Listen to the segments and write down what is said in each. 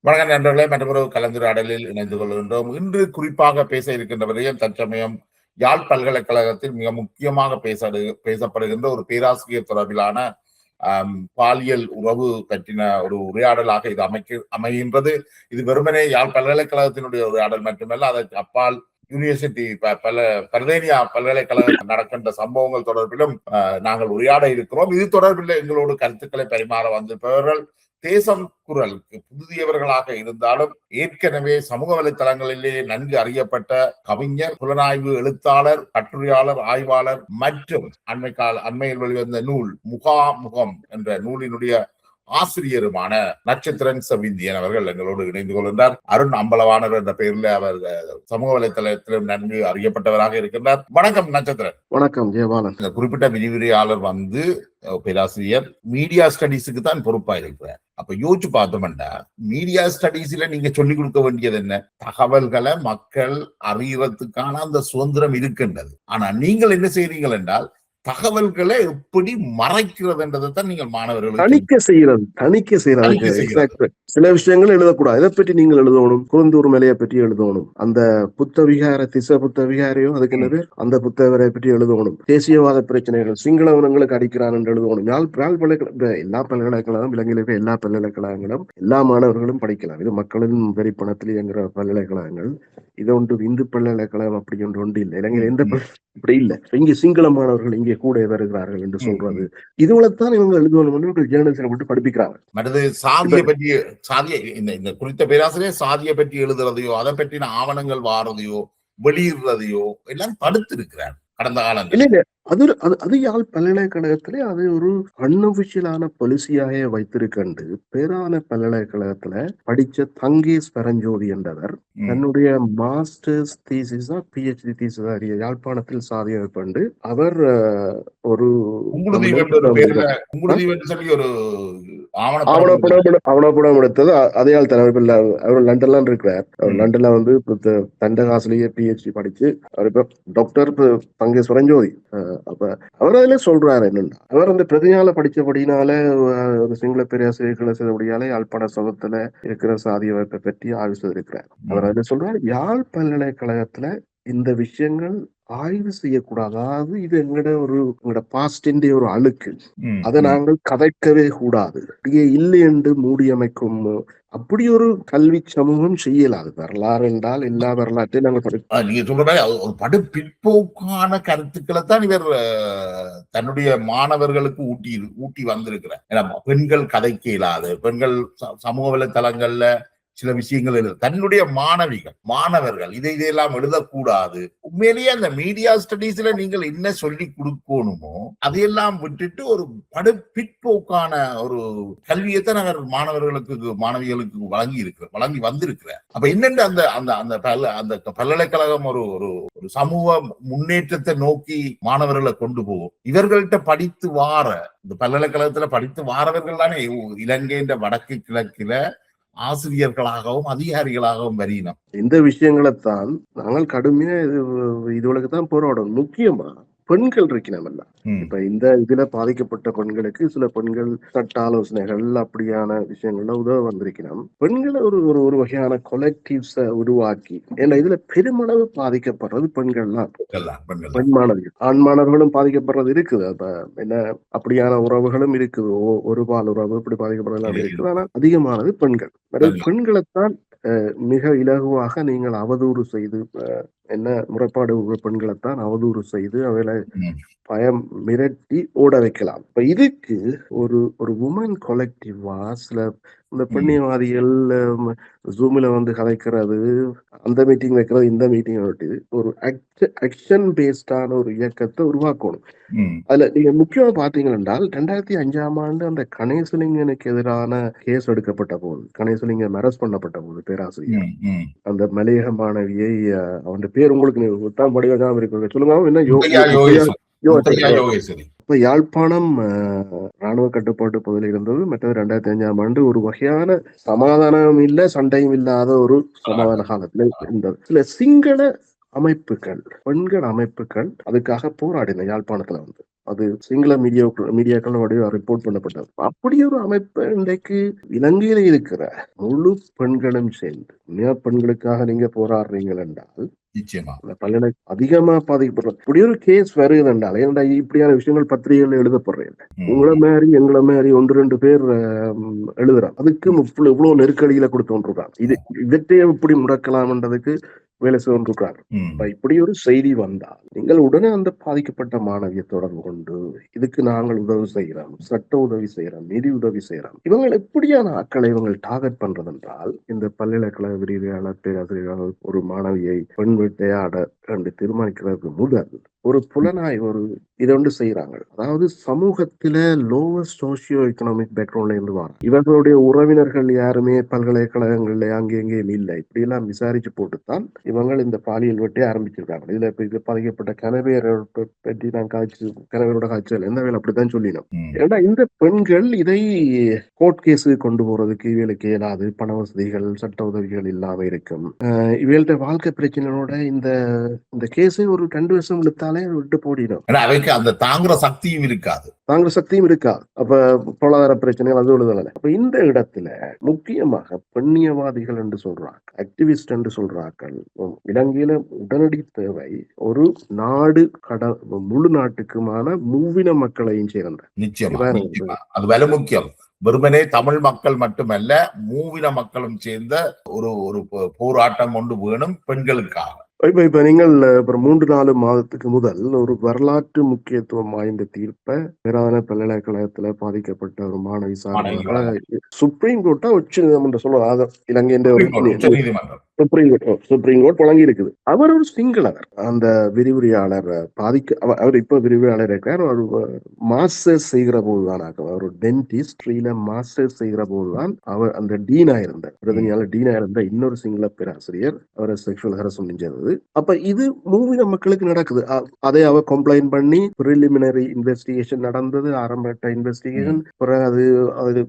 வணக்கம் நண்பர்களே, மற்றொரு கலந்துரையாடலில் இணைந்து கொள்கின்றோம். இன்று குறிப்பாக பேச இருக்கின்ற விடயம் தற்சமயம் யாழ் பல்கலைக்கழகத்தில் மிக முக்கியமாக பேசப்படுகின்ற ஒரு பேராசிரியர் தொடர்பிலான பாலியல் உறவு பற்றின ஒரு உரையாடலாக இது அமைகின்றது. இது வெறுமனே யாழ் பல்கலைக்கழகத்தினுடைய உரையாடல் மட்டுமல்ல, அதற்கு அப்பால் யூனிவர்சிட்டி பல்வேனியா பல்கலைக்கழகம் நடக்கின்ற சம்பவங்கள் தொடர்பிலும் நாங்கள் உரையாட இருக்கிறோம். இது தொடர்பில் எங்களோடு கருத்துக்களை பரிமாற வந்திருப்பவர்கள் தேசம் குரல் புதியவர்களாக இருந்தாலும் ஏற்கனவே சமூக வலைத்தளங்களிலே நன்கு அறியப்பட்ட கவிஞர், புலனாய்வு எழுத்தாளர், கட்டுரையாளர், ஆய்வாளர் மற்றும் அண்மையில் வெளிவந்த நூல் முகாமுகம் என்ற நூலினுடைய ஆசிரியருமான நட்சத்திரன் செவிந்தியன் அவர்கள் எங்களோடு இணைந்து கொள்கின்றார். அருண் அம்பலவாணர் என்ற பெயரில் அவர் சமூக வலைத்தளத்திலும் நன்கு அறியப்பட்டவராக இருக்கின்றார். வணக்கம் நட்சத்திரன். வணக்கம் ஜெயபாலன். இந்த குறிப்பிட்ட விரிவுரையாளர் பேராசிரியர் மீடியா ஸ்டடீஸுக்கு தான் பொறுப்பா இருக்கிறார். அப்ப யோசிச்சு பார்த்தோம்னா, மீடியா ஸ்டடீஸ்ல நீங்க சொல்லிக் கொடுக்க வேண்டியது என்ன? தகவல்களை மக்கள் அறியறதுக்கான அந்த சுதந்திரம் இருக்கின்றது. ஆனா நீங்கள் என்ன செய்றீங்கள் என்றால், தகவல்களை எப்படி மறைக்கிறதுன்றதான் நீங்கள் மாணவர்களுக்கு தணிக்கை செய்யறது. சில விஷயங்கள் எழுதக்கூடாது, இதை பற்றி நீங்கள் எழுதணும். குருந்தூர் மலையை பற்றி எழுதணும், அந்த புத்த விகார புத்த விகாரையோ அதுக்கு என்ன பேர், அந்த புத்தவரை பற்றி எழுதணும். தேசியவாத பிரச்சனைகள், சிங்களவனங்களுக்கு அடிக்கிறான் என்று எழுதணும். எல்லா பல்கலைக்கழகம், இலங்கையில் இருக்க எல்லா பல்கலைக்கழகங்களும் எல்லா மாணவர்களும் படிக்கலாம். இது மக்களின் வெறிப்பணத்தில் இயங்குற பல்கலைக்கழகங்கள். இது ஒன்று இந்து பல்கலைக்கழகம் அப்படி ஒன்று இல்லை. இலங்கையில் எந்த இப்படி இல்லை. இங்கே சிங்கள மாணவர்கள் இங்கே கூட வருகிறார்கள் என்று சொல்றது, இதுவளைத்தான் இவங்க எழுதுவாங்க. ஜேர்னலிஸ்ட் மட்டும் படிப்பிக்கிறாங்க. மற்றது சாதியை பற்றி, இந்த குறித்த பேராசிரியர் சாதியை பற்றி எழுதுறதையோ, அதை பற்றின ஆவணங்கள் வாரதையோ, வெளியிடுறதையோ எல்லாம் தடுத்து இருக்கிறார் கடந்த காலங்களில். அது யாழ் பல்கலைக்கழகத்திலே அது ஒரு அன்அபிஷியலான பாலிசியாக வைத்திருக்கின்ற பேரான பல்கலைக்கழகத்துல படிச்ச தங்கேஷ் பரஞ்சோதி என்றவர் தன்னுடைய மாஸ்டர்ஸ் தீசிஸா PhD தீசிஸா யாழ்ப்பாணத்தில் சாதியை கொண்டு அவர் ஒரு ஆவணப்படம் எடுத்தது. அதையால் தலைவர் அவர் லண்டன்ல இருக்கிறார். அவர் லண்டன்ல தண்டகாசிலேயே PhD படிச்சு அவர் இப்ப டாக்டர் தங்கேஷ் பரஞ்சோதி. அப்ப அவர் அதுல சொல்றாரு என்னன்னா, அவர் அந்த பிரதிஞால படிச்சபடினால சிங்கள பேராசிரியர்களை செய்தபடியால யாழ்ப்பாண சமூகத்துல இருக்கிற சாதிய வாய்ப்பை பற்றி ஆய்வு செய்திருக்கிறார். அவர் அதுல சொல்றாரு, யாழ் பல்கலைக்கழகத்துல இந்த விஷயங்கள் ஆய்வு செய்யக்கூடாது. அதாவது இது எங்களோட பாஸ்டின் ஒரு அழுக்கு, அதை நாங்கள் கதைக்கவே கூடாது. இல்லை என்று மூடியமைக்கும் அப்படி ஒரு கல்வி சமூகம் செய்யலாது. வரலாறு என்றால் எல்லா வரலாற்றையும் நாங்கள் நீங்க சொல்ற ஒரு பிற்போக்கான கருத்துக்களை தான் இவர் தன்னுடைய மாணவர்களுக்கு ஊட்டி வந்திருக்கிறார். பெண்கள் கதைக்க இயலாது, பெண்கள் சமூக வலைத்தளங்கள்ல சில விஷயங்கள் தன்னுடைய மாணவர்கள் இதையெல்லாம் எழுதக்கூடாது. உண்மையிலேயே அந்த மீடியா ஸ்டடீஸ்ல நீங்கள் என்ன சொல்லி கொடுக்கணுமோ அதையெல்லாம் விட்டுட்டு ஒரு பிற்போக்கான ஒரு கல்வியத்தை நாங்கள் மாணவிகளுக்கு வழங்கி வந்திருக்கிறார். அப்ப என்னென்று அந்த பல்கலைக்கழகம் ஒரு சமூக முன்னேற்றத்தை நோக்கி மாணவர்களை கொண்டு போகும். இவர்கள்ட்ட படித்து வார இந்த பல்கலைக்கழகத்துல படித்து வாரவர்கள் தானே இலங்கையின் வடக்கு கிழக்கில ஆசிரியர்களாகவும் அதிகாரிகளாகவும் வரியினம். இந்த விஷயங்களைத்தான் நாங்கள் கடுமையா இதுவளுக்குதான் போராடணும். முக்கியமா பெண்கள் இருக்கிறாமல்ல, இப்ப இந்த இதுல பாதிக்கப்பட்ட பெண்களுக்கு சில பெண்கள் சட்ட ஆலோசனைகள் அப்படியான விஷயங்கள்ல உதவ வந்திருக்கிறோம். பெண்களை ஒரு வகையான கொலெக்டிவ்ஸ உருவாக்கி, ஏன்னா இதுல பெருமளவு பாதிக்கப்படுறது பெண் மாணவர்கள். ஆண் மாணவர்களும் பாதிக்கப்படுறது இருக்குது. அப்ப என்ன அப்படியான உறவுகளும் இருக்குது, ஒரு பால் உறவு இப்படி பாதிக்கப்படுறது இருக்குது. ஆனா அதிகமானது பெண்கள். பெண்களைத்தான் மிக இலகுவாக நீங்கள் அவதூறு செய்து, என்ன முறைப்பாடு பெண்களைத்தான் அவதூறு செய்து அவைகளை பயம் மிரட்டி ஓட வைக்கலாம். இப்ப இதுக்கு ஒரு உமன் கொலெக்டிவா சில இந்த பெண்ணியவாதிகள் ஜூம்ல கதைக்கிறது, அந்த மீட்டிங் வைக்கிறது, இந்த மீட்டிங் ஒரு ஆக்ஷன் பேஸ்டான ஒரு இயக்கத்தை உருவாக்கணும். அதுல நீங்க முக்கியமா பாத்தீங்க என்றால் 2005 அந்த கணேசலிங்கனுக்கு எதிரான கேஸ் எடுக்கப்பட்ட போது, கணேசலிங்கம் அரெஸ்ட் பண்ணப்பட்ட போது பேராசிரியர் அந்த மலையக மாணவியை, அவன் பேர் உங்களுக்கு தான் படிவதாக இருக்கு, சொல்லுங்க என்ன? இப்ப யாழ்ப்பாணம் ராணுவ கட்டுப்பாட்டு பகுதியில் இருந்தது. மற்றது 2005 ஒரு வகையான சமாதானம் இல்ல, சண்டையும் இல்லாத ஒரு சமாதான காலத்துல இருந்தது. சில சிங்கள அமைப்புகள், பெண்கள் அமைப்புகள் அதுக்காக போராடின யாழ்ப்பாணத்துல வந்து. அது சிங்கள மீடியாக்களோட ரிப்போர்ட் பண்ணப்பட்டது. அப்படி ஒரு அமைப்பு இன்றைக்கு இலங்கையில இருக்கிற முழு பெண்களும் சேர்ந்து பெண்களுக்காக நீங்க போராடுறீங்கள் என்றால் நிச்சயமா அதிகமா பாதிக்கப்படுறது. இப்படி ஒரு கேஸ் வருது என்றால், ஏன்னா இப்படியான விஷயங்கள் பத்திரிகைகள் எழுதப்படுறேன். உங்களை மாதிரி எங்களை மாதிரி 1-2 பேர் எழுதுறான். அதுக்கு இவ்வளவு நெருக்கடியில கொடுத்தோன்றிருக்காங்க. இவற்றையும் இப்படி முடக்கலாம்ன்றதுக்கு வேலை செய்திருக்காங்க. இப்படி ஒரு செய்தி வந்தால் நீங்கள் உடனே அந்த பாதிக்கப்பட்ட மாணவியை தொடர்பு கொண்டு இதுக்கு நாங்கள் உதவி செய்கிறோம், சட்ட உதவி செய்யறோம், நிதி உதவி செய்யறோம். இவங்க எப்படியான ஆட்களை இவங்க டார்கெட் பண்றது என்றால், இந்த பல்கலைக்கழக விரிவுரையாளர் பேராசிரியர்கள் ஒரு மாணவியை பெண் வேட்டையாட என்று தீர்மானிக்கிறதுக்கு முதல் ஒரு புலனாய்வு இதை ஒன்று செய்யறாங்க. அதாவது சமூகத்தில லோவர் சோசியோ எக்கனாமிக் பேக்ரவுண்ட்ல இருந்து வர இவர்களுடைய உறவினர்கள் யாருமே பல்கலைக்கழகங்கள்ல அங்கெங்கேயும் இல்லை. இப்படி எல்லாம் விசாரிச்சு போட்டுத்தான் இவங்க இந்த பாலியல் வெட்டை ஆரம்பிச்சிருக்காங்க. இதுல இப்ப பாதிக்கப்பட்ட கணவரை பற்றி நான் கணவரோட காய்ச்சல் எந்த வேலை அப்படித்தான் சொல்லினோம். ஏன்னா இந்த பெண்கள் இதை கோர்ட் கேஸு கொண்டு போறதுக்கு இவளுக்கு இயலாது, பண வசதிகள் சட்ட உதவிகள் இல்லாம இருக்கும். இவள்கிட்ட வாழ்க்கை பிரச்சனையோட இந்த கேஸை ஒரு 2 வருஷம் இழுத்தாலே விட்டு போடிடும். அவைக்கு அந்த தாங்குற சக்தியும் இருக்காது. அப்ப பொருளாதார பிரச்சனைகள் அது எழுதல. அப்ப இந்த இடத்துல முக்கியமாக பெண்ணியவாதிகள் என்று சொல்றாங்க, ஆக்டிவிஸ்ட் என்று சொல்றார்கள். இலங்கையில உடனடி தேவை ஒரு நாடு முழு நாட்டுக்குமான மூவின மக்களையும் சேர்ந்த. நிச்சயமா அது வேலை முக்கியம். வெறுமனே தமிழ் மக்கள் மட்டுமல்ல, மூவின மக்களும் சேர்ந்த ஒரு போராட்டம் கொண்டு வேணும் பெண்களுக்காக. இப்ப நீங்கள் 3-4 மாதத்துக்கு முதல் ஒரு வரலாற்று முக்கியத்துவம் வாய்ந்த தீர்ப்பை பிரதான பல்கலைக்கழகத்துல பாதிக்கப்பட்ட ஒரு மாணவி சார்பாக சுப்ரீம் கோர்ட்டா உச்ச நீதிமன்றம் சொல்லுவாங்க. இலங்கை சுப்ரீம் கோர்ட் வழங்கி இருக்குது. அவர் ஒரு சிங்களவர். அந்த விரிவுரையாளர் அவர் இப்ப விரிவுரையாளர் இருக்கார். ஒரு மாஸ்டர்ஸ் செய்கிற போதுதான், அவர் ஒரு டென்டிஸ்ட்ரியில மாஸ்டர்ஸ் செய்கிற போதுதான் அவர் அந்த டீனா இருந்தார். பிரதனியால டீனா இருந்த இன்னொரு சிங்கள பேராசிரியர் அவரை செக்ஷுவல் ஹராஸ்மெண்ட் செஞ்சது. அப்ப இது மூவின மக்களுக்கு நடக்குது. அதை அவர் கம்ப்ளைண்ட் பண்ணி பிரிலிமினரி இன்வெஸ்டிகேஷன் நடந்தது, ஆரம்ப இன்வெஸ்டிகேஷன். பிறகு அது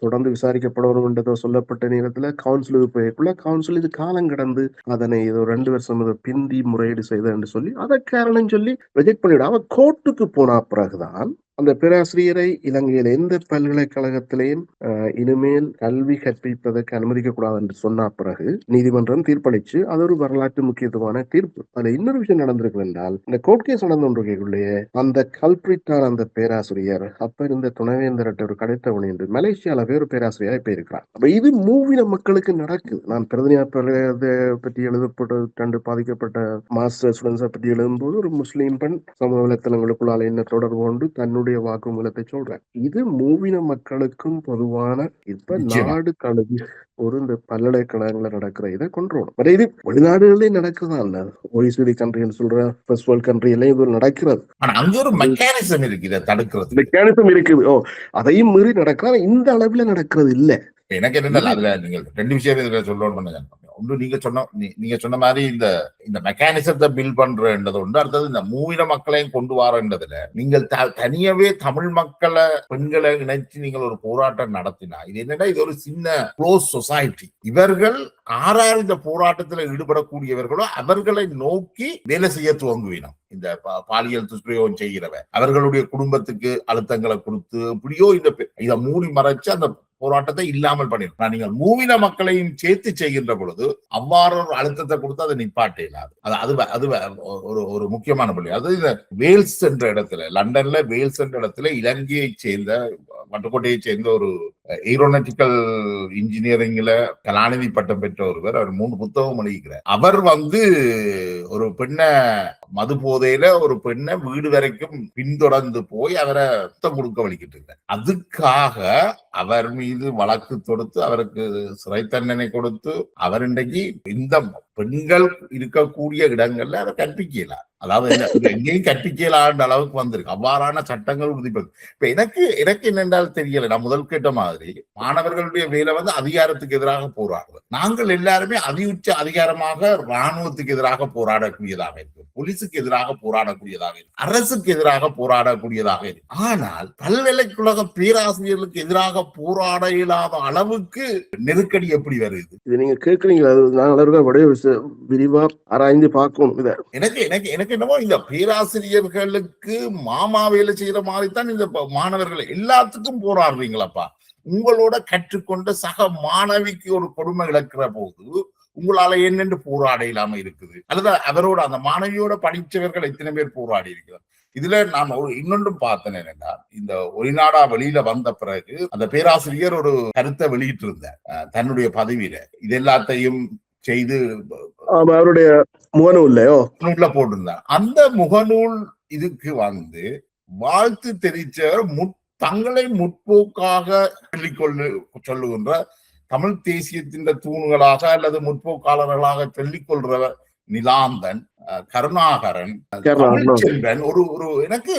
தொடர்ந்து விசாரிக்கப்படணும் என்றதோ சொல்லப்பட்ட நேரத்துல கவுன்சிலுக்கு போய்க்குள்ள கவுன்சில் இது காலம் கடந்து அதனை 2 வருஷம் பிந்தி முறையீடு செய்த என்று சொல்லி அதை காரணம் சொல்லி ரிஜெக்ட் பண்ணிவிடும். அவன் கோர்ட்டுக்கு போன பிறகுதான் அந்த பேராசிரியரை இலங்கையில எந்த பல்கலைக்கழகத்திலையும் இனிமேல் கல்வி கற்பிப்பதற்கு அனுமதிக்க கூடாது என்று சொன்ன பிறகு நீதிமன்றம் தீர்ப்பளிச்சு அது ஒரு வரலாற்று முக்கியத்துவமான தீர்ப்பு. அதுல இன்னொரு விஷயம் நடந்திருக்கு என்றால், இந்த கோர்ட் கேஸ் நடந்துள்ளே அந்த கல்பிரிட்டான அந்த பேராசிரியர் அப்ப இருந்த துணைவேந்தர்கிட்ட ஒரு கடைத்தவணி என்று மலேசியால வேறு பேராசிரியராக இப்ப இருக்கிறார். அப்ப இது மூவின மக்களுக்கு நடக்குது. நான் பிரதிநிதியா பற்றி எழுதப்பட்ட 2 பாதிக்கப்பட்ட மாஸ்டர் ஸ்டூடெண்ட்ஸை பற்றி எழுதும்போது ஒரு முஸ்லீம் பெண் சமூக வலைத்தளங்களுக்குள்ளால என்ன தொடர்பு கொண்டு தன்னுடைய வாக்குமூலத்தை சொல்றேன். இது மூவின மக்களுக்கும் பொதுவான இப்ப நாடு தழுவி இந்த பல்கலைக்கழகங்கள நடக்கிற இதை கொண்டுறோம். இது வெளிநாடுகளே நடக்குதா? OECD கண்ட்ரின்னு சொல்ற ஃபர்ஸ்ட் வேர்ல்ட் கண்ட்ரி எல்லாம் இது நடக்கிறது. அங்க ஒரு மெக்கானிசம் இருக்கு, இதை தடுக்கிறது மெக்கானிசம் இருக்குது. அதையும் மீறி நடக்கிறது. இந்த அளவுல நடக்கிறது இல்ல. எனக்கு என்ன அதுல நீங்க 2 விஷயம் சொல்லணும். ஒன்று நீங்க சொன்ன மாதிரி இந்த மெக்கானிசத்தை பில்ட் பண்றன்றது ஒன்று. அடுத்தது இந்த மூவின மக்களையும் கொண்டு வரன்றதுல நீங்கள் தனியாவே தமிழ் மக்களை பெண்களை இணைச்சு நீங்கள் ஒரு போராட்டம் நடத்தினா இது என்னடா, இது ஒரு சின்ன க்ளோஸ் சொசைட்டி. இவர்கள் ஆறாறு இந்த போராட்டத்தில் ஈடுபடக்கூடியவர்களோ அவர்களை நோக்கி வேலை செய்ய துவங்குவினோம். இந்த பாலியல் துஷ்பிரயோகம் செய்கிறவ அவர்களுடைய குடும்பத்துக்கு அழுத்தங்களை கொடுத்து இப்படியோ இதை மூடி மறைச்சு அந்த போராட்டத்தை இல்லாமல் பண்ணிருக்கோம். நீங்கள் மூவின மக்களையும் சேர்த்து செய்கின்ற பொழுது அவ்வாறு ஒரு அழுத்தத்தை கொடுத்து அதை நிப்பாட்ட இல்லாது. அது ஒரு முக்கியமான புள்ளி. அது இந்த வேல்ஸ் என்ற இடத்துல, லண்டன்ல வேல்ஸ் என்ற இடத்துல இலங்கையை சேர்ந்த வட்டுக்கோட்டையை சேர்ந்த ஒரு ஏரோநாட்டிக்கல் இன்ஜினியரிங்ல கலாநிதி பட்டம் பெற்ற ஒருவர். அவர் 3 புத்தகம் எழுதிக்கிறார். அவர் ஒரு பெண்ணை மது போதையில ஒரு பெண்ணை வீடு வரைக்கும் பின்தொடர்ந்து போய் அவரை புத்தம் கொடுக்க வலிக்கிட்டு இருக்கார். அதுக்காக அவர் மீது வழக்கு தொடுத்து அவருக்கு சிறை தண்டனை கொடுத்து அவர் இன்றைக்கு இந்த பெண்கள் இருக்கக்கூடிய இடங்கள்ல அதை கற்பிக்கலாம். அதாவது எங்கேயும் கற்பிக்கலான்ற அளவுக்கு வந்திருக்கு. அவ்வாறான சட்டங்கள் உறுதிப்படுது. இப்ப எனக்கு என்னென்றால் தெரியல. நான் முதல் கேட்ட மாதிரி மாணவர்களுடைய வேலை அதிகாரத்துக்கு எதிராக போராடுவது. நாங்கள் எல்லாருமே அதியுச்ச அதிகாரமாக இராணுவத்துக்கு எதிராக போராடக்கூடியதாக இருக்கு. போலீஸ் போலீஸுக்கு எதிராக போராடக்கூடியதாக இருக்கு, அரசுக்கு எதிராக போராடக்கூடியதாக இருக்கு. ஆனால் பல்கலைக்கழக பேராசிரியர்களுக்கு எதிராக போராட இயலாத அளவுக்கு நெருக்கடி எப்படி வருது? இது நீங்க கேட்கறீங்களா? நாங்கள் விரிவா ஆராய்ந்து பார்க்கணும் இத. எனக்கு எனக்கு எனக்கு என்னமோ இந்த பேராசிரியர்களுக்கு மாமா வேலை செய்யற மாதிரி தான் இந்த மாணவர்கள் எல்லாத்துக்கும் போராடுறீங்களாப்பா. உங்களோட கற்றுக்கொண்ட சக மாணவிக்கு ஒரு கொடுமை இழக்கிற போது உங்களால என்னென்று போராட இல்லாம இருக்குது, அல்லது அவரோட அந்த மாணவியோட படிச்சவர்கள் எத்தனை பேர் போராடி இருக்கிறார்? இதுல நான் இன்னொன்றும் பார்த்தேன் என்னன்னா, இந்த ஒளிநாடா வெளியில வந்த பிறகு அந்த பேராசிரியர் ஒரு கருத்தை வெளியிட்டு இருந்தார் தன்னுடைய பதவியில. இது எல்லாத்தையும் செய்து அவருடைய முகநூல்ல போட்டிருந்தார். அந்த முகநூல் இதுக்கு வந்து வாழ்த்து தெரிவிச்சவர் தங்களை முற்போக்காக சொல்லுகின்ற தமிழ் தேசியத்தின் தூண்களாக அல்லது முற்போக்காளர்களாக சொல்லிக் கொள்றவர் நிலாந்தன், கருணாகரன், தமிழ்ச்செல்வன். ஒரு எனக்கு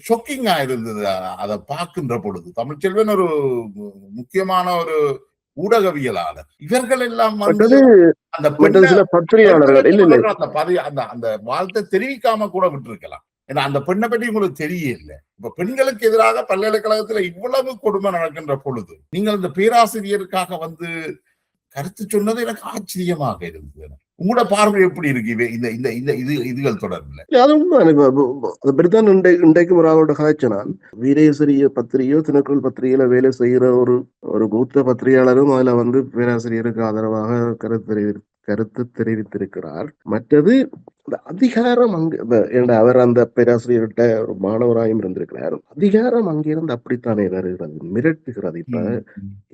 ஷாக்கிங்கா இருந்தது அதை பார்க்கின்ற பொழுது. தமிழ்ச்செல்வன் ஒரு முக்கியமான ஒரு ஊடகவியலாளர். இவர்கள் எல்லாம் வந்து அந்த பத்திரிகையாளர்கள் அந்த வாழ்த்தை தெரிவிக்காம கூட விட்டுருக்கலாம். ஏன்னா அந்த பெண்ணை பற்றி உங்களுக்கு தெரியல. இப்ப பெண்களுக்கு எதிராக பல்கலைக்கழகத்துல இவ்வளவு கொடுமை நடக்கின்ற பொழுது நீங்கள் இந்த பேராசிரியருக்காக வந்து கருத்து சொன்னது எனக்கு ஆச்சரியமாக இருந்தது. உங்களோட பார்வை எப்படி இருக்கு இதுகள் தொடர்பில்? அப்படித்தான் இன்றைக்கு ஒரு ஆளோட காய்ச்சனால் வீரேசரிய பத்திரிகையோ தினக்குரல் பத்திரிகையில வேலை செய்யற ஒரு மூத்த பத்திரிகையாளரும் அதுல வந்து பேராசிரியருக்கு ஆதரவாக கருத்து தெரிவித்திருக்கிறார். மற்றது அதிகாரம் அவர் அந்த பேராசிரியர்கிட்ட ஒரு மாணவராயும் இருந்திருக்கிறார். அதிகாரம் அங்கிருந்து அப்படித்தானே வருகிறது, மிரட்டுகிறது. இப்ப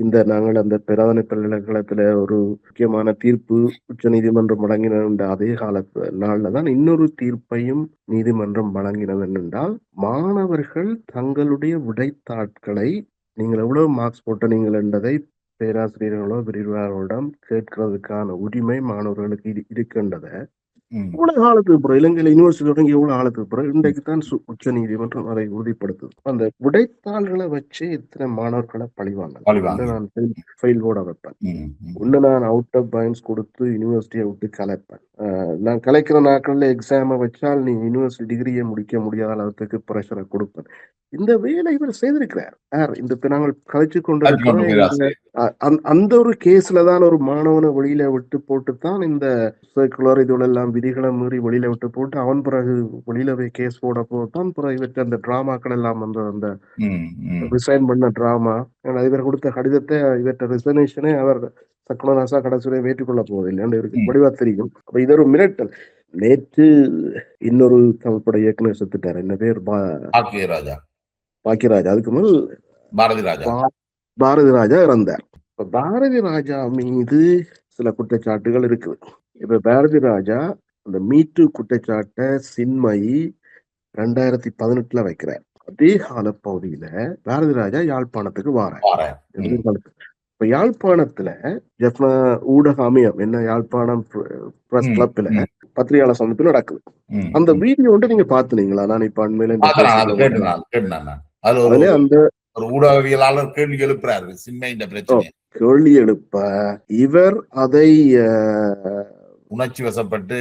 இந்த நாங்கள் அந்த பிரதான பல்கலைக்கழகத்துல ஒரு முக்கியமான தீர்ப்பு உச்ச நீதிமன்றம் வழங்கின அதே நாள்லதான் இன்னொரு தீர்ப்பையும் நீதிமன்றம் வழங்கினது என்னென்றால், மாணவர்கள் தங்களுடைய விடைத்தாட்களை நீங்கள் எவ்வளவு மார்க்ஸ் போட்ட நீங்கள் என்றதை பேராசிரியர்களோ விரிவாளர்களிடம் கேட்கறதுக்கான உரிமை மாணவர்களுக்கு இருக்கின்றத இவ்வளவு காலத்துக்கு பிறகு இலங்கையில யூனிவர்சிட்டி தொடங்கி எவ்வளவு காலத்துக்கு பிறகு இன்றைக்குத்தான் உச்ச நீதிமன்றம் அதை உறுதிப்படுத்துது. அந்த விடைத்தாள்களை வச்சு இத்தனை மாணவர்களை பழிவாங்க. நான் ஃபெயில் போர்ட வைப்பேன், ஒண்ணு நான் அவுட் ஆஃப் பைன்ஸ் கொடுத்து யூனிவர்சிட்டியை விட்டு கலைப்பேன். நான் கலைக்கிற நாட்கள்ல எக்ஸாமை வச்சால் நீ யூனிவர்சிட்டி டிகிரியை முடிக்க முடியாத அளவுக்கு ப்ரெஷரை கொடுப்பேன். இந்த வேலை இவர் செய்திருக்கிறார். இந்த நாங்கள் கலைச்சு கொண்டு அந்த ஒரு கேஸ்லதான் ஒரு மாணவனை வெளியில விட்டு போட்டுத்தான் இந்த சர்க்குலர் இதெல்லாம் விதிகளை மீறி வெளியில விட்டு போட்டு அவன் பிறகு வெளியில போய் கேஸ் போட போதான் பிறகு இவற்றை அந்த டிராமாக்கள் எல்லாம் வந்து அந்த ரிசைன் பண்ண டிராமா, இவர் கொடுத்த கடிதத்தை இவற்ற ரிசைனேஷனே அவர் சக்குனராசா கடைசியை ஏற்றுக்கொள்ள போவதில்லை இவருக்கு வடிவா தெரியும். அப்ப இது ஒரு மிரட்டல். நேற்று இன்னொரு தமிழ் பட இயக்குனர் செத்துட்டார். என்ன பேர்? பாக்கியராஜா. அதுக்கு மேல் பாரதி ராஜா இறந்தார். பாரதி ராஜா மீது சில குற்றச்சாட்டுகள் இருக்குது. இப்ப பாரதி ராஜா அந்த மீட்டு குற்றச்சாட்டை சின்மயி 2018 வைக்கிறார். அதே கால பகுதியில பாரதி ராஜா யாழ்ப்பாணத்துக்கு வாரார். இப்ப யாழ்ப்பாணத்துல ஜெஃப்னா ஊடக அமையம் என்ன யாழ்ப்பாணம் பிரஸ் கிளப்ல பத்திரிகையாளர் சந்திப்பு நடக்குது. அந்த வீடியோ வந்து நீங்க பாத்துனீங்களா? நான் இப்ப அண்மையில அந்த ஊடகவியலாளர் கேள்வி எழுப்புறாரு சின்மயின்ற பிரச்சனை. கேள்வி எழுப்ப இவர் அதை உணர்ச்சி வசப்பட்டு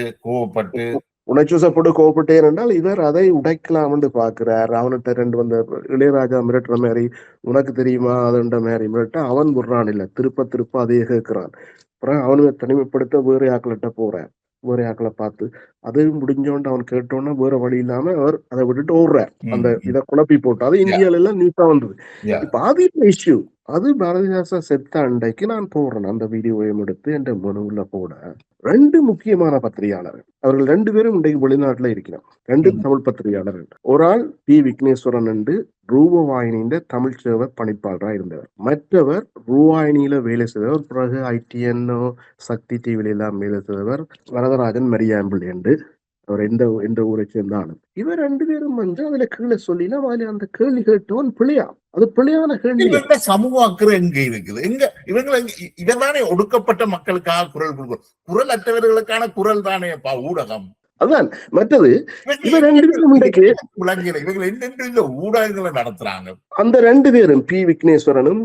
கோவப்பட்டே என்றால் இவர் அதை உடைக்கலாம் என்று பாக்குறார். அவன்கிட்ட ரெண்டு வந்த இளையராஜா மிரட்டுற மாதிரி உனக்கு தெரியுமா அதுன்ற மாதிரி மிரட்ட அவன் விடுறான் இல்ல, திருப்ப அதையே கேட்கிறான். அப்புறம் அவனுக்கு தனிமைப்படுத்த வேறு ஆக்களிட்ட போறார். வேற ஆக்களை பார்த்து அது முடிஞ்சோண்டு அவன் கேட்டோன்னா வேற வழி இல்லாம அவர் அதை விட்டுட்டு ஓடுறார். அந்த இதை குழப்பி போட்டு அது இந்தியால எல்லாம் நியூஸா வந்தது. இப்ப அது இஷ்யூ. அது பாரதிதாசா செத்த அண்டைக்கு நான் போடுறேன் அந்த வீடியோவையும் எடுத்து என்ற மனுவுல போட 2 முக்கியமான பத்திரிகையாளர்கள், அவர்கள் 2 பேரும் இன்றைக்கு வெளிநாட்டுல இருக்கிறார். 2 தமிழ் பத்திரிகையாளர்கள். ஒரு ஆள் பி விக்னேஸ்வரன் என்று ரூபவாயினியின் தமிழ் சேவை பணிப்பாளராக இருந்தவர். மற்றவர் ரூபாயினியில வேலை செய்தவர், பிறகு ITN சக்தி டிவில எல்லாம் வேலை செய்தவர் வரதராஜன் மரியாம்பிள் என்று அவர் எந்த ஊரை சேர்ந்தாலும். இவர் 2 பேரும் வந்து அதுல கீழே சொல்லினா அதுல அந்த கேள்வி கேட்டவன் பிழையா, அது பிழையான கேள்வி. சமூக அக்கறை எங்க இருக்குது? இவர்தானே ஒடுக்கப்பட்ட மக்களுக்காக குரல் கொடுக்கும். குரல் அற்றவர்களுக்கான குரல் தானே ஊடகம். அதான் மற்றது இவ ரெண்டு பேரும் இன்றைக்கு விளங்கல இவங்க என்னென்ன ஊடகங்களை நடத்துறாங்க. அந்த ரெண்டு பேரும் பி விக்னேஸ்வரனும்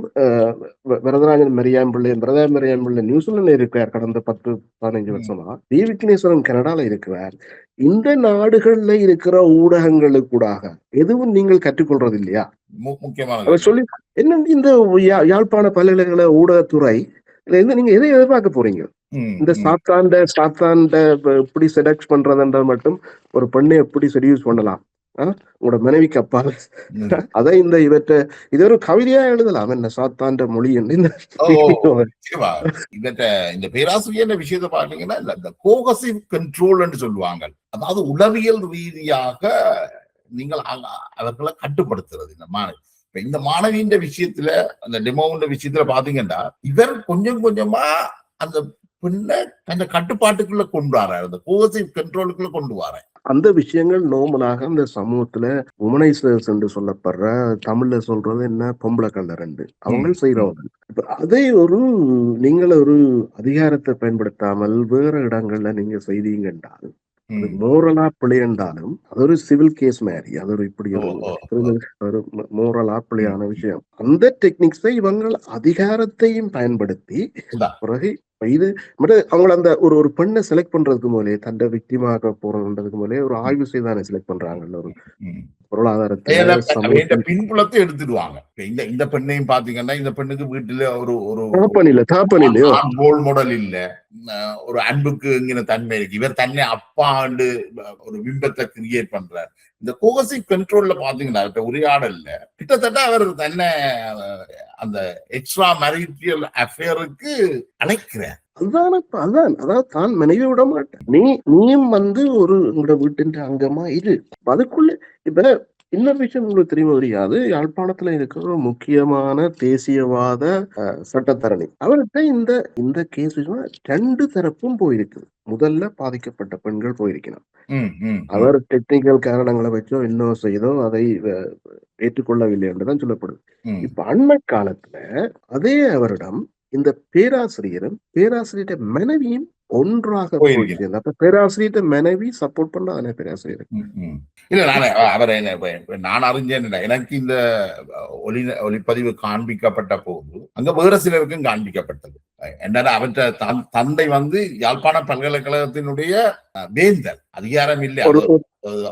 வரதராஜன் மரியாம்பிள்ளையும் மரியாம்பிள்ளை நியூசிலாந்து இருக்கிறார் கடந்த 10-15 வருஷமா. பி விக்னேஸ்வரன் கனடால இருக்கிறார். இந்த நாடுகள்ல இருக்கிற ஊடகங்களுக்கூடாக எதுவும் நீங்கள் கற்றுக்கொள்றது இல்லையா? முக்கியமான அவர் சொல்லி என்ன இந்த யாழ்ப்பாண பல்கலைக்கழக ஊடகத்துறை நீங்க எதை எதிர்பார்க்க போறீங்க? இந்த சாத்தாண்ட எப்படி செடக்ட் பண்றதுன்ற மட்டும் ஒரு பெண்ணை எப்படி செடியூஸ் பண்ணலாம் உங்களோட மனைவிக்கு அப்பா அதை இந்த இவற்றை இது ஒரு கவிதையா எழுதலாம் என்ன சாத்தாண்ட மொழி இந்த பேராசிரியர் விஷயத்தை பாத்தீங்கன்னா இந்த கோகசிவ் கண்ட்ரோல் சொல்லுவாங்க. அதாவது உளவியல் ரீதியாக நீங்கள் அவர்களை கட்டுப்படுத்துறது. இந்த மாணவியின் விஷயத்துல அந்த டெமோன்ற விஷயத்துல பாத்தீங்கன்னா இவர் கொஞ்சம் கொஞ்சமா அந்த பெண்ணை அந்த கட்டுப்பாட்டுக்குள்ள கொண்டு வராரு, அந்த கோகசிவ் கண்ட்ரோலுக்குள்ள கொண்டு வராரு. அந்த விஷயங்கள் நோமலாக இந்த சமூகத்துல உமனைசர்ஸ் என்று சொல்லப்படுற தமிழ்ல சொல்றது என்ன பொம்பளை கலர் அவங்க செய்யறவங்க. இப்ப அதே நீங்கள் ஒரு அதிகாரத்தை பயன்படுத்தாமல் வேற இடங்கள்ல நீங்க செய்தீங்க என்றால் அது மோரலா பிழை என்றாலும் அது ஒரு சிவில் கேஸ் மாதிரி, அது ஒரு இப்படி ஒரு மோரலா பிழையான விஷயம். அந்த டெக்னிக்ஸை இவங்க அதிகாரத்தையும் பயன்படுத்தி பிறகு இது அவங்களை அந்த ஒரு பெண்ணை செலக்ட் பண்றதுக்கு போலே தண்டை விக்டிமாக போறதுக்கு போலே ஒரு ஆய்வு செய்தானே செலக்ட் பண்றாங்கல்ல. ஒரு பொருளாதாரத்தை பின்புலத்தை எடுத்துடுவாங்க. இந்த பெண்ணையும் பாத்தீங்கன்னா இந்த பெண்ணுக்கு வீட்டுல ஒரு ரோல் மாடல் இல்ல, ஒரு அன்புக்கு இங்கின தன்மை இருக்கு. இவர் தன்னை அப்பாண்டு ஒரு பிம்பத்தை கிரியேட் பண்றார். இந்த கோகசிவ் கண்ட்ரோல்ல பாத்தீங்கன்னா உரையாடல்ல கிட்டத்தட்ட அவர் தன்னை அந்த எக்ஸ்ட்ரா மேரிட்டல் அஃபேருக்கு அழைக்கிறார். அதாவது தான் மனைவி விட மாட்டேன், நீயும் உங்களோட வீட்டின் அங்கமா இரு. அதுக்குள்ள இப்ப இன்னொரு விஷயம் உங்களுக்கு தெரியுமா தெரியாது, யாழ்ப்பாணத்துல இருக்கிற ஒரு முக்கியமான தேசியவாத சட்டத்தரணி அவர்கிட்ட இந்த கேஸ் ரெண்டு தரப்பும் போயிருக்கு. முதல்ல பாதிக்கப்பட்ட பெண்கள் போயிருக்கணும். அவர் டெக்னிக்கல் காரணங்களை வச்சோ இன்னும் செய்தோ அதை ஏற்றுக்கொள்ளவில்லை என்றுதான் சொல்லப்படுது. இப்ப அண்மை காலத்துல அதே அவரிடம் இந்த பேராசிரியரும் பேராசிரியர் மனைவியும் ஒன்றாக போயிடுச்சு. அப்ப பேராசிரியர் மனைவி சப்போர்ட் பண்ண பேராசிரியர் இல்ல நான் அறிஞ்சேன். எனக்கு இந்த ஒளிப்பதிவு காண்பிக்கப்பட்ட போது அங்க வேற சிலருக்கும் காண்பிக்கப்பட்டது. என்னன்னா அவற்ற தந்தை யாழ்ப்பாண பல்கலைக்கழகத்தினுடைய வேந்தர், அதிகாரம் இல்லை,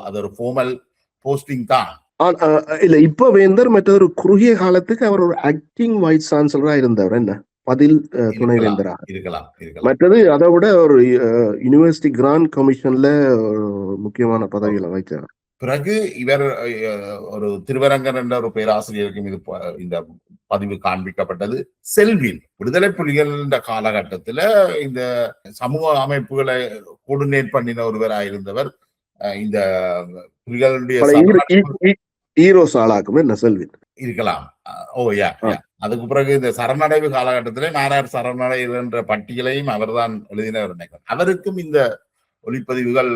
அது ஒரு ஃபார்மல் போஸ்டிங் தான். இல்ல இப்ப வேந்தர் மற்ற ஒரு குறுகிய காலத்துக்கு அவர் ஒரு ஆக்டிங் வைஸ் சான்சலரா இருந்தவர், என்ன பதில் துணைவேந்தராக இருக்கலாம். மற்றது அதை விட ஒரு யூனிவர்சிட்டி கிராண்ட் கமிஷன்ல முக்கியமான பதவியில வைத்தார். பிறகு இவர் ஒரு திருவரங்கர் என்ற ஒரு பேராசிரியருக்கும் இது இந்த பதிவு காண்பிக்கப்பட்டது. செல்வில் விடுதலை புலிகள் காலகட்டத்துல இந்த சமூக அமைப்புகளை கோஆர்டினேட் பண்ணின ஒருவராக இருந்தவர். இந்த புலிகளுடைய ஈரோஸ் ஆளாக்கும் என்ன செல்வில் இருக்கலாம். அதுக்கு பிறகு இந்த சரணடைவு காலகட்டத்திலே நாராயண் சரணடைவு என்ற பட்டியலையும் அவர்தான் எழுதினவர் நினைக்கிறார். அவருக்கும் இந்த ஒளிப்பதிவுகள்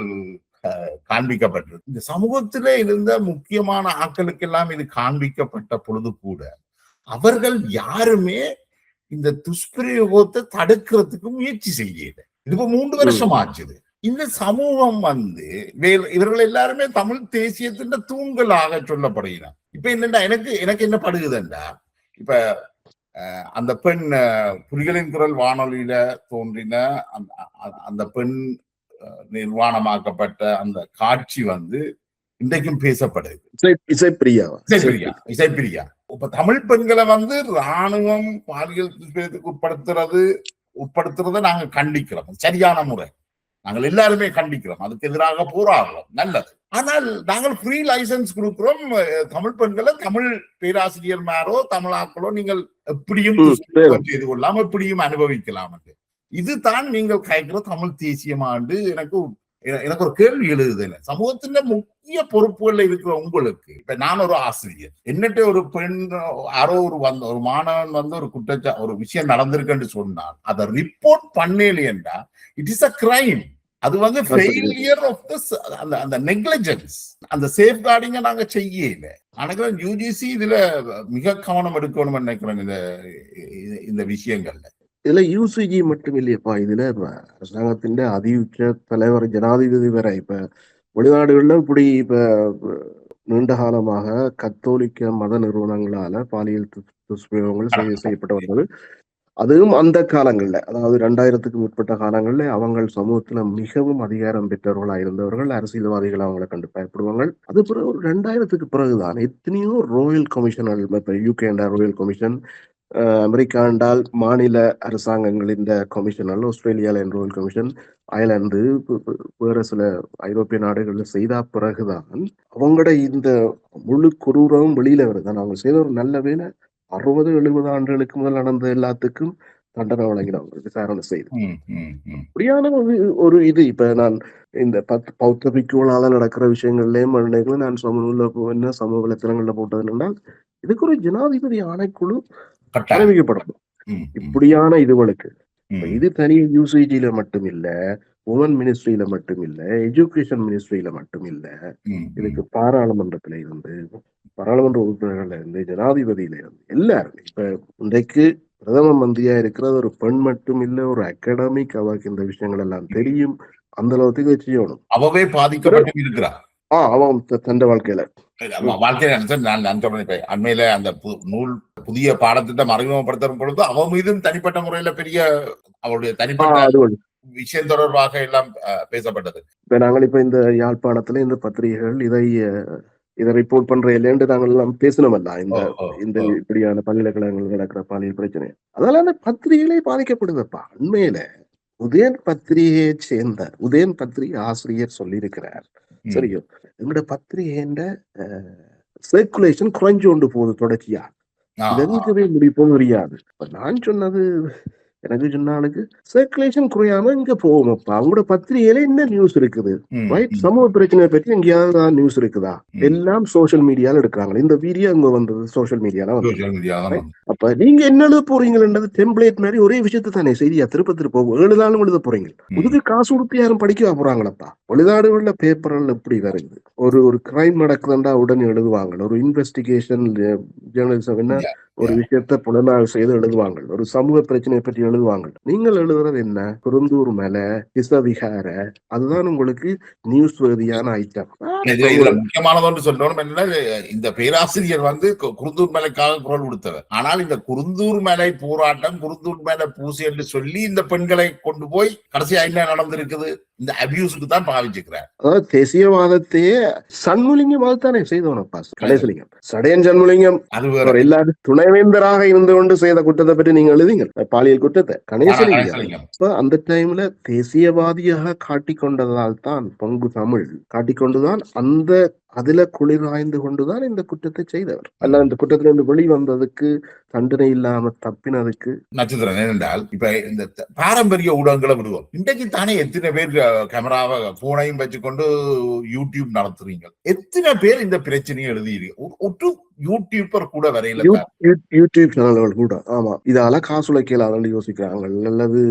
காண்பிக்கப்பட்டது. இந்த சமூகத்திலே இருந்த முக்கியமான ஆட்களுக்கெல்லாம் இது காண்பிக்கப்பட்ட பொழுது கூட அவர்கள் யாருமே இந்த துஷ்பிரயோகத்தை தடுக்கிறதுக்கு முயற்சி செய்யல. இது 3 வருஷம் ஆச்சுது. இந்த சமூகம் இவர்கள் எல்லாருமே தமிழ் தேசியத்தின் தூண்களாக சொல்லப்படுகிறார். இப்ப என்னண்டா எனக்கு என்ன படுகுதுண்டா, இப்ப அந்த பெண் புலிகளின் குரல் வானொலியில தோன்றின அந்த பெண் நிர்வாணமாக்கப்பட்ட அந்த காட்சி இன்றைக்கும் பேசப்படுது. இசைப்பிரியா இப்ப தமிழ் பெண்களை ராணுவம் பாலியல் துஷ்பிரயோகத்துக்கு உட்படுத்துறத நாங்க கண்டிக்கிறோம். சரியான முறை, நாங்கள் எல்லாருமே கண்டிக்கிறோம், அதுக்கு எதிராக போராடுறோம், நல்லது. ஆனால் நாங்கள் ஃப்ரீ லைசன்ஸ் கொடுக்கிறோம். தமிழ் பெண்களை தமிழ் பேராசிரியர்மாரோ தமிழாக்களோ நீங்கள் எப்படியும் செய்து கொள்ளலாம், எப்படியும் அனுபவிக்கலாம். இதுதான் நீங்கள் கேட்கிற தமிழ் தேசியமாண்டு எனக்கு ஒரு கேள்வி எழுதுது. சமூகத்தின் முக்கிய பொறுப்புகள்ல இருக்கிற உங்களுக்கு, இப்ப நான் ஒரு ஆசிரியர், என்னட்ட ஒரு பெண் யாரோ ஒரு மாணவன் ஒரு விஷயம் நடந்திருக்குன்னு சொன்னால் அதை ரிப்போர்ட் பண்ணலையேண்டா இட் இஸ் அ கிரைம். அது ஃபெயிலியர் ஆஃப் அந்த நெக்லிஜென்ஸ், அந்த சேஃப்கார்டிங்க நாங்க செய்யல. நினைக்கிறேன் யுஜிசி இதுல மிக கவனம் எடுக்கணும்னு நினைக்கிறேன் இந்த விஷயங்கள்ல. இதுல யூசிஜி மட்டும் இல்லையப்பா. இதுல அரசாங்கத்தின் அதியுச்ச தலைவர் ஜனாதிபதி வரை இப்ப வெளிநாடுகள்ல இப்படி இப்ப நீண்ட காலமாக கத்தோலிக்க மத நிறுவனங்களால பாலியல் துஷ்பிரயோகங்கள் செய்யப்பட்டு வந்தது. அதுவும் அந்த காலங்கள்ல, அதாவது 2000க்கு முற்பட்ட காலங்கள்ல அவங்க சமூகத்துல மிகவும் அதிகாரம் பெற்றவர்களா இருந்தவர்கள், அரசியல்வாதிகள் அவங்களை கண்டு பயப்படுவாங்க. அது பிறகு ஒரு 2000க்கு பிறகுதான் எத்தனையோ ரோயல் கமிஷனர்கள், இப்ப யூகே ரோயல் கமிஷன், அமெரிக்கா என்றால் மாநில அரசாங்கங்களின் கமிஷனர்கள், ஆஸ்திரேலியால ரோயல் கமிஷன், அயர்லாந்து, வேற சில ஐரோப்பிய நாடுகள்ல செய்த பிறகுதான் அவங்களோட இந்த முழு குரூரமும் வெளியில வருது. அவங்க செய்த ஒரு நல்ல வேலை 60-70 ஆண்டுகளுக்கு முதல் நடந்த எல்லாத்துக்கும் தண்டனை வழங்கினவங்க விசாரணை செய்து. அப்படியான ஒரு இது இப்ப நான் இந்த பௌத்த பிக்குகளால நடக்கிற விஷயங்கள்லயும் நான் சமூக வலைத்தளங்கள்ல போட்டது என்றால் இதுக்கு ஒரு ஜனாதிபதி ஆணைக்குழு ஆரம்பிக்கப்படும். இப்படியான இதுகளுக்கு இது தனி யூசிஜில மட்டும் இல்ல, உமன் மினிஸ்ட்ரியில மட்டும் இல்ல, எஜுகேஷன் மினிஸ்ட்ரியில மட்டும் இல்ல, இதுக்கு பாராளுமன்றத்தில இருந்து, பாராளுமன்ற உறுப்பினர்கள்ல இருந்து, ஜனாதிபதியில இருந்து எல்லாரும். இப்ப இன்றைக்கு பிரதம மந்திரியா இருக்கிறது ஒரு பெண் மட்டும் இல்ல, ஒரு அகாடமிக். அவருக்கு இந்த விஷயங்கள் எல்லாம் தெரியும். அந்த அளவுக்கு செய்யணும். அவவே பாதிக்கப்பட்டு இருக்கிறார். அவன் தந்த வாழ்க்கையில அண்மையில அந்த நூல் புதிய பாடத்திட்டம் அறிமுகப்படுத்தும் பொழுது அவன் மீதும் தனிப்பட்ட முறையில பெரிய அவருடைய தனிப்பட்ட விஷயம் தொடர்பாக எல்லாம் பேசப்பட்டது. இப்ப நாங்கள் இப்ப இந்த யாழ்ப்பாணத்துல இந்த பத்திரிகைகள் இதை ரிப்போர்ட் பண்ற இல்லைன்னு நாங்கள் எல்லாம் பேசணுமல்ல, இந்த இப்படியான பல்கலைக்கழகங்கள் நடக்கிற பாலியல் பிரச்சனை. அதனால அந்த பத்திரிகைகளே பாதிக்கப்படுதுப்பா. உண்மையில உதயன் பத்திரிகையை சேர்ந்த உதயன் பத்திரிகை ஆசிரியர் சொல்லியிருக்கிறார், சரியோ, எங்களோட பத்திரிகைன்ற சர்க்குலேஷன் குறைஞ்சு கொண்டு போகுது தொடர்ச்சியா, எங்கவே முடிப்போம் தெரியாது. நான் சொன்னது, எனக்கு சொன்னாலுக்கு சர்க்குலேஷன் குறையாம இங்க போகும்ப்பா. அவங்களோட பத்திரிகையில என்ன நியூஸ் இருக்குது, ரைட்? சமூக பிரச்சனை பற்றி எங்கேயாவது நியூஸ் இருக்குதா? எல்லாம் சோசியல் மீடியால எடுக்கிறாங்க. இந்த வீடியோ அங்க வந்தது சோசியல் மீடியால வந்து. அப்ப நீங்க என்ன எழுத போறீங்கன்றது டெம்ப்ளேட் மாதிரி ஒரே விஷயத்த தானே செய்தியா திருப்ப எழுதாலும் எழுத போறீங்க. புதுக்கு காசு கொடுத்து யாரும் படிக்க போறாங்களப்பா. வெளிநாடுகள்ல பேப்பர்கள் எப்படி வருது, ஒரு கிரைம் நடக்குதுண்டா உடனே எழுதுவாங்க. ஒரு இன்வெஸ்டிகேஷன் ஜேர்னலிசம் என்ன, ஒரு விஷயத்த புலனாய்வு செய்து எழுதுவாங்க. ஒரு சமூக பிரச்சனையை பற்றி எழுதுவாங்க. நீங்கள் எழுதுறது என்ன, குருந்தூர் மலை, விகார, அதுதான் உங்களுக்கு நியூஸ் வேதியான ஐட்டம். முக்கியமானது ஒன்று சொல்லணும் என்ன, இந்த பேராசிரியர் வந்து குருந்தூர் மலைக்காக குரல் கொடுத்தவர். ஆனால் இந்த குருந்தூர் மலை போராட்டம், குருந்தூர் மலை பூசி என்று சொல்லி இந்த பெண்களை கொண்டு போய் கடைசியா என்ன நடந்திருக்குது, இந்த அபியூஸுக்கு தான் பாவிச்சுக்கிறார். அதாவது தேசியவாதத்தையே சண்முலிங்கமாகத்தானே செய்தவனப்பா கடைசிலிங்கம். சடையன் சண்முலிங்கம் அது எல்லாரும் துணைவேந்தராக இருந்து கொண்டு செய்த குற்றத்தை பற்றி நீங்க எழுதிங்க, பாலியல் குற்றத்தை. கணேசலிங்கம் அந்த டைம்ல தேசியவாதியாக காட்டிக்கொண்டதால் தான், பங்கு தமிழ் காட்டிக்கொண்டுதான் அதுல குளிராய்ந்து கொண்டுதான் இந்த குற்றத்தை செய்தவர். அல்ல இந்த குற்றத்திலிருந்து வெளிவந்ததுக்கு, தண்டனை இல்லாம தப்பினதுக்கு நட்சத்திரம் ஏனென்றால், இப்ப இந்த பாரம்பரிய ஊடகங்களை விடுவோம். இன்றைக்கு தானே எத்தனை பேர் கேமராவை போனையும் வச்சுக்கொண்டு யூடியூப் நடத்துறீங்க, எத்தனை பேர் இந்த பிரச்சனையை எழுதியிருக்க, யூடியூபர் கூட வரையில யூடியூப் சேனல்கள் கூட. ஆமா, இதால காசு உழைக்கலாம்னு யோசிக்கிறாங்க, அல்லது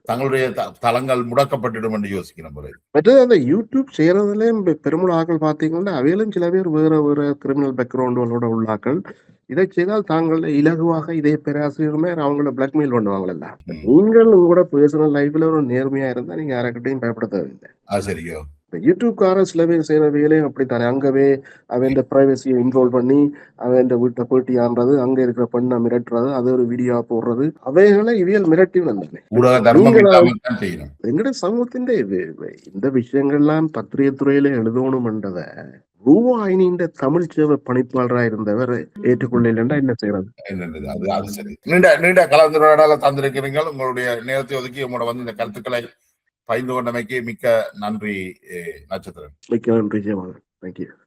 தங்களுடைய தளங்கள் முடக்கப்பட்டுடும் என்று யோசிக்கிறேன். மற்றது அந்த யூடியூப் செய்யறதுல பெரும்பாலும் ஆக்கள் பாத்தீங்கன்னா அவையிலும் சில பேர் வேற கிரிமினல் பேக்ரவுண்டோட உள்ளாக்கள். இதை செய்தால் தாங்கள் இலகுவாக இதே பேராசிரியருமே அவங்கள பிளாக்மெயில் பண்ணுவாங்கல்ல. நீங்கள் உங்களோட பர்சனல் லைஃப்ல ஒரு நேர்மையா இருந்தா நீங்க யாருக்கிட்டையும் பயப்பட தேவையில்லை. சரியோ, யூடியூப்காரன் சில பேர் செய்யற வேலையும் அப்படித்தானே. அங்கவே அவன் பிரைவசியை இன்வால்வ் பண்ணி அவன் வீட்டை போட்டி ஆடுறது, அங்க இருக்கிற பெண்ணை மிரட்டுறது, அது ஒரு வீடியோ போடுறது, அவைகளை இவியல் மிரட்டி வந்தானே. எங்கட சமூகத்தின் இந்த விஷயங்கள்லாம் பத்திரிகை துறையில எழுதணும்ன்றத ரூபாயினின்ற தமிழ் சேவை பணிப்பாளராக இருந்தவர் ஏற்றுக்கொள்ளா என்ன செய்யறது? அது சரி. நீண்ட கலந்துரையாடல தந்திருக்கிறீர்கள். உங்களுடைய நேரத்தை ஒதுக்கி உங்களோட வந்து இந்த கருத்துக்களை பகிர்ந்து கொண்டமைக்கு மிக்க நன்றி நட்சத்திரம். மிக்க நன்றி ஜெயமாறன். தேங்க்யூ.